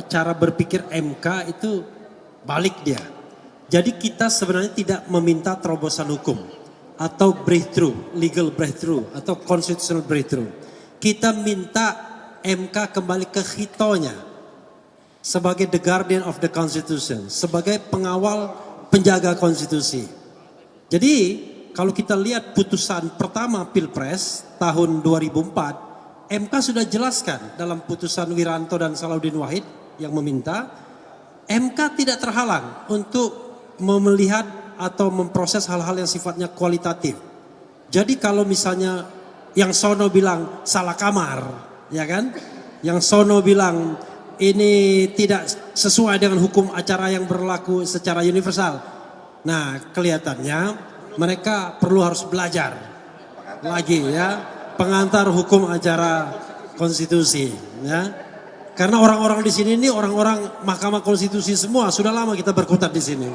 cara berpikir MK itu balik dia. Jadi kita sebenarnya tidak meminta terobosan hukum atau breakthrough, legal breakthrough atau constitutional breakthrough. Kita minta MK kembali ke hitonya sebagai the guardian of the constitution, sebagai pengawal penjaga konstitusi. Jadi kalau kita lihat putusan pertama Pilpres tahun 2004, MK sudah jelaskan dalam putusan Wiranto dan Salahuddin Wahid yang meminta MK tidak terhalang untuk melihat atau memproses hal-hal yang sifatnya kualitatif. Jadi kalau misalnya yang sono bilang salah kamar, ya kan? Yang sono bilang ini tidak sesuai dengan hukum acara yang berlaku secara universal. Nah, kelihatannya mereka perlu harus belajar lagi ya, pengantar hukum acara konstitusi ya. Karena orang-orang di sini ini orang-orang Mahkamah Konstitusi semua, sudah lama kita berkutat di sini.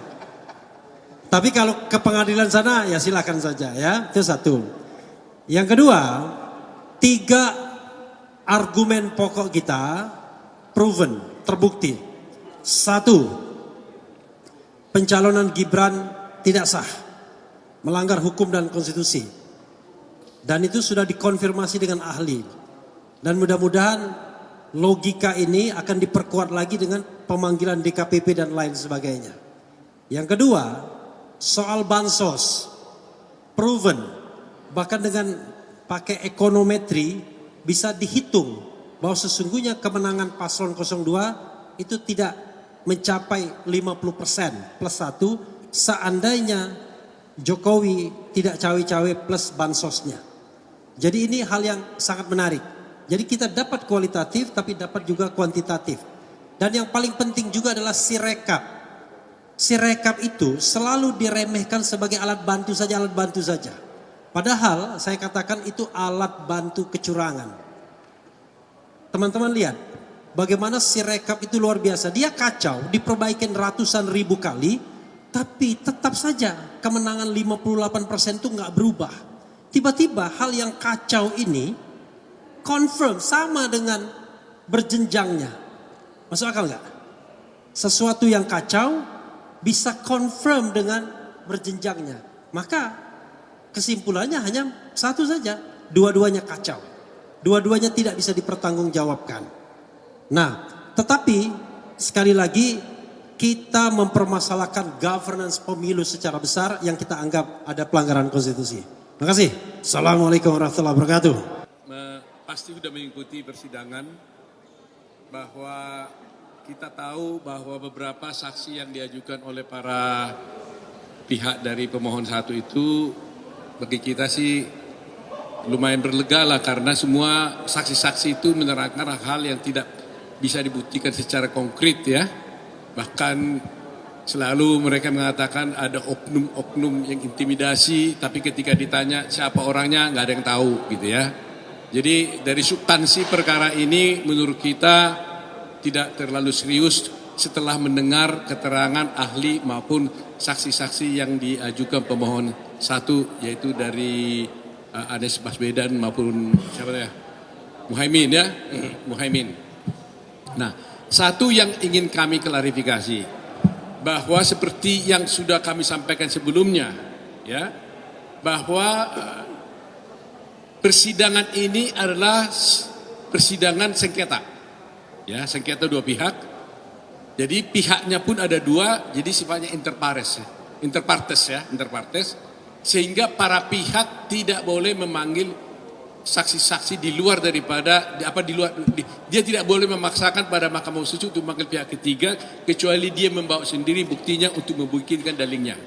Tapi kalau ke pengadilan sana ya silakan saja ya, itu satu. Yang kedua, 3 argumen pokok kita proven, terbukti. 1, pencalonan Gibran tidak sah, melanggar hukum dan konstitusi. Dan itu sudah dikonfirmasi dengan ahli. Dan mudah-mudahan logika ini akan diperkuat lagi dengan pemanggilan DKPP dan lain sebagainya. Yang kedua, soal bansos, proven, bahkan dengan pakai ekonometri bisa dihitung bahwa sesungguhnya kemenangan paslon 02 itu tidak mencapai 50% plus 1 seandainya Jokowi tidak cawe-cawe plus bansosnya. Jadi ini hal yang sangat menarik. Jadi kita dapat kualitatif tapi dapat juga kuantitatif. Dan yang paling penting juga adalah sirekap. Sirekap itu selalu diremehkan sebagai alat bantu saja, alat bantu saja. Padahal saya katakan itu alat bantu kecurangan. Teman-teman lihat bagaimana sirekap itu luar biasa. Dia kacau, diperbaikin ratusan ribu kali, tapi tetap saja kemenangan 58% itu nggak berubah. Tiba-tiba hal yang kacau ini confirm sama dengan berjenjangnya. Masuk akal nggak? Sesuatu yang kacau bisa confirm dengan berjenjangnya. Maka kesimpulannya hanya satu saja. Dua-duanya kacau. Dua-duanya tidak bisa dipertanggungjawabkan. Nah, tetapi sekali lagi kita mempermasalahkan governance pemilu secara besar yang kita anggap ada pelanggaran konstitusi. Terima kasih. Assalamualaikum warahmatullahi wabarakatuh. Pasti sudah mengikuti persidangan bahwa kita tahu bahwa beberapa saksi yang diajukan oleh para pihak dari pemohon 1 itu bagi kita sih lumayan berlega lah karena semua saksi-saksi itu menerangkan hal yang tidak bisa dibuktikan secara konkret ya. Bahkan selalu mereka mengatakan ada oknum-oknum yang intimidasi tapi ketika ditanya siapa orangnya nggak ada yang tahu gitu ya. Jadi dari substansi perkara ini menurut kita tidak terlalu serius setelah mendengar keterangan ahli maupun saksi-saksi yang diajukan pemohon 1 yaitu dari Anies Baswedan maupun siapa ya? Muhaimin ya, Muhaimin. Nah, satu yang ingin kami klarifikasi bahwa seperti yang sudah kami sampaikan sebelumnya ya, bahwa persidangan ini adalah persidangan sengketa. Ya, sengketa 2 pihak. Jadi pihaknya pun ada 2, jadi sifatnya interpartes ya. Sehingga para pihak tidak boleh memanggil saksi-saksi di luar daripada dia tidak boleh memaksakan pada Mahkamah Konstitusi untuk memanggil pihak ketiga kecuali dia membawa sendiri buktinya untuk membuktikan dalilnya.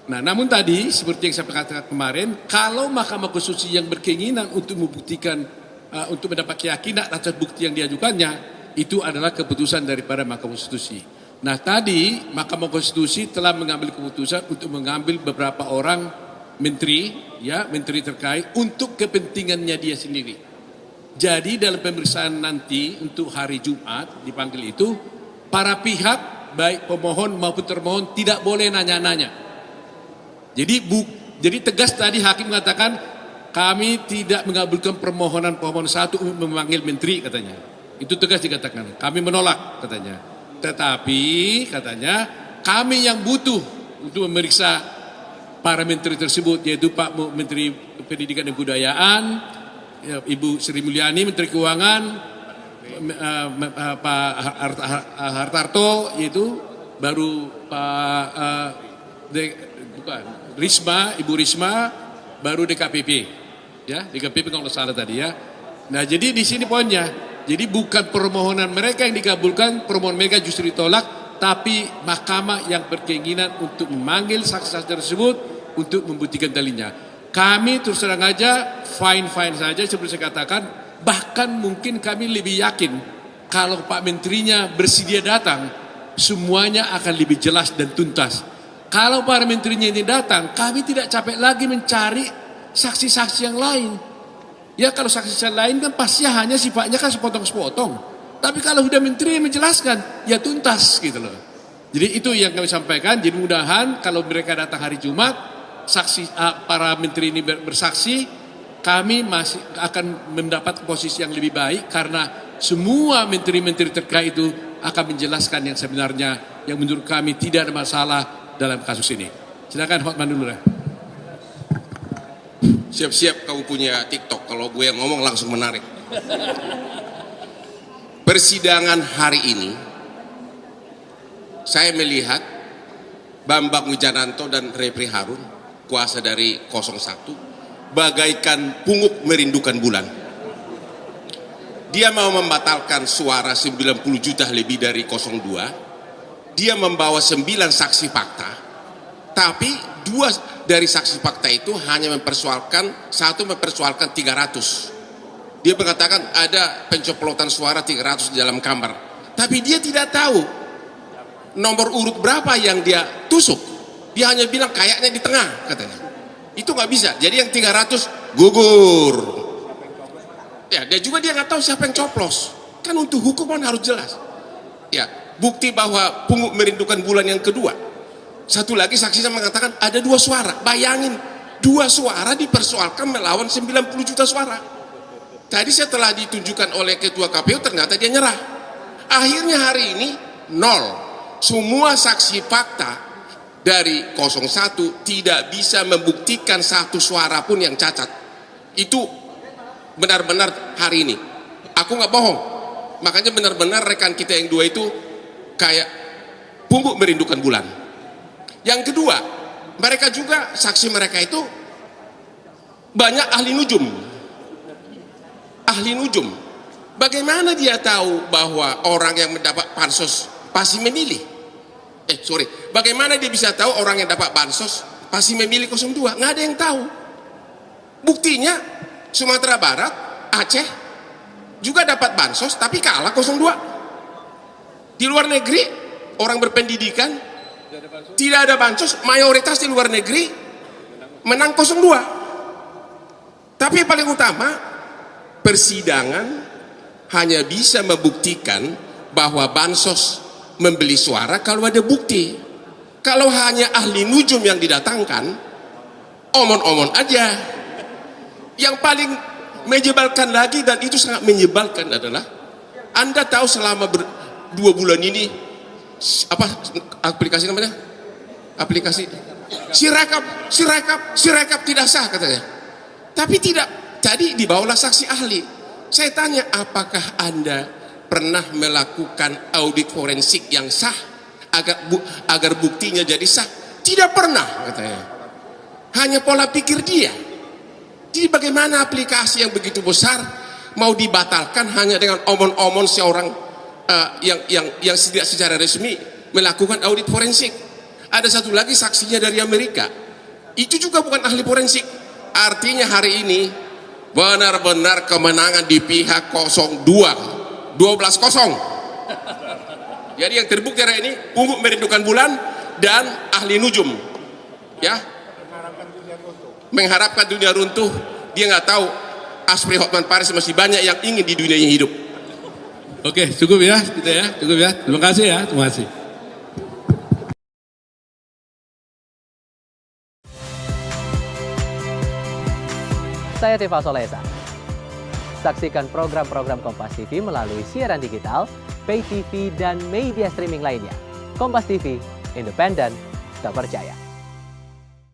Nah, namun tadi seperti yang saya katakan kemarin, kalau Mahkamah Konstitusi yang berkeinginan untuk membuktikan, untuk mendapat keyakinan atas bukti yang diajukannya, itu adalah keputusan daripada Mahkamah Konstitusi. Nah, tadi Mahkamah Konstitusi telah mengambil keputusan untuk mengambil beberapa orang menteri, ya, menteri terkait untuk kepentingannya dia sendiri. Jadi dalam pemeriksaan nanti untuk hari Jumat dipanggil itu, para pihak baik pemohon maupun termohon tidak boleh nanya-nanya. Jadi tegas tadi hakim mengatakan kami tidak mengabulkan permohonan pemohon 1 untuk memanggil menteri katanya. Itu tegas dikatakan. Kami menolak katanya. Tetapi katanya kami yang butuh untuk memeriksa para menteri tersebut, yaitu Pak Menteri Pendidikan dan Kebudayaan, Ibu Sri Mulyani Menteri Keuangan, Pak Hartarto, yaitu baru Pak Risma, Ibu Risma, baru DKPP, ya DKPP kalau salah tadi ya. Nah jadi di sini poinnya, jadi bukan permohonan mereka yang dikabulkan, permohonan mereka justru ditolak, tapi mahkamah yang berkeinginan untuk memanggil saksi-saksi tersebut untuk membuktikan dalinya. Kami terus terang aja fine saja seperti saya katakan, bahkan mungkin kami lebih yakin kalau Pak Menterinya bersedia datang, semuanya akan lebih jelas dan tuntas. Kalau para menterinya ini datang, kami tidak capek lagi mencari saksi-saksi yang lain. Ya kalau saksi-saksi lain kan pasti hanya sifatnya kan sepotong-sepotong. Tapi kalau sudah menteri menjelaskan, ya tuntas gitu loh. Jadi itu yang kami sampaikan. Jadi mudah-mudahan kalau mereka datang hari Jumat, saksi para menteri ini bersaksi, kami masih akan mendapat posisi yang lebih baik karena semua menteri-menteri terkait itu akan menjelaskan yang sebenarnya yang menurut kami tidak ada masalah dalam kasus ini. Silakan Hotman dulu lah. Siap-siap kamu punya TikTok, kalau gue yang ngomong langsung menarik. Persidangan hari ini, saya melihat Bambang Wijananto dan Refri Harun, kuasa dari 01, bagaikan pungut merindukan bulan. Dia mau membatalkan suara 90 juta lebih dari 02, dia membawa 9 saksi fakta, tapi 2 dari saksi fakta itu hanya mempersoalkan, 1 mempersoalkan 300. Dia mengatakan ada pencoplotan suara 300 di dalam kamar. Tapi dia tidak tahu nomor urut berapa yang dia tusuk. Dia hanya bilang kayaknya di tengah katanya. Itu nggak bisa. Jadi yang 300 gugur. Ya, dan juga dia nggak tahu siapa yang coplos. Kan untuk hukuman harus jelas. Ya, bukti bahwa pungut merindukan bulan yang kedua. Satu lagi saksinya mengatakan ada 2 suara. Bayangin, 2 suara dipersoalkan melawan 90 juta suara. Tadi setelah ditunjukkan oleh ketua KPU ternyata dia nyerah. Akhirnya hari ini 0. Semua saksi fakta dari 01 tidak bisa membuktikan 1 suara pun yang cacat. Itu benar-benar hari ini. Aku nggak bohong. Makanya benar-benar rekan kita yang 2 itu kayak pungut merindukan bulan. Yang kedua, mereka juga, saksi mereka itu banyak ahli nujum. Ahli nujum. Bagaimana dia tahu bahwa orang yang mendapat bansos pasti memilih? Bagaimana dia bisa tahu orang yang dapat bansos pasti memilih 02? Nggak ada yang tahu. Buktinya Sumatera Barat, Aceh juga dapat bansos tapi kalah 02. Di luar negeri orang berpendidikan tidak ada bansos, mayoritas di luar negeri menang 02. Tapi yang paling utama, persidangan hanya bisa membuktikan bahwa bansos membeli suara kalau ada bukti. Kalau hanya ahli nujum yang didatangkan, omon-omon aja. Yang paling menyebalkan lagi, dan itu sangat menyebalkan adalah, Anda tahu selama 2 bulan ini apa aplikasi namanya? Aplikasi Sirekap tidak sah katanya. Tapi tidak, tadi dibawalah saksi ahli. Saya tanya, apakah Anda pernah melakukan audit forensik yang sah agar buktinya jadi sah? Tidak pernah katanya. Hanya pola pikir dia. Jadi bagaimana aplikasi yang begitu besar mau dibatalkan hanya dengan omon-omon seorang yang tidak secara resmi melakukan audit forensik. Ada satu lagi saksinya dari Amerika, itu juga bukan ahli forensik. Artinya hari ini benar-benar kemenangan di pihak 02, 12-0. Jadi yang terbukti hari ini pungut merindukan bulan dan ahli nujum, ya, mengharapkan dunia runtuh. Dia nggak tahu Aspri Hotman Paris masih banyak yang ingin di dunia ini hidup. Oke, cukup ya, kita ya, cukup ya. Terima kasih ya, terima kasih. Saya Tifa Solesa. Saksikan program-program Kompas TV melalui siaran digital, pay TV, dan media streaming lainnya. Kompas TV, independen, terpercaya.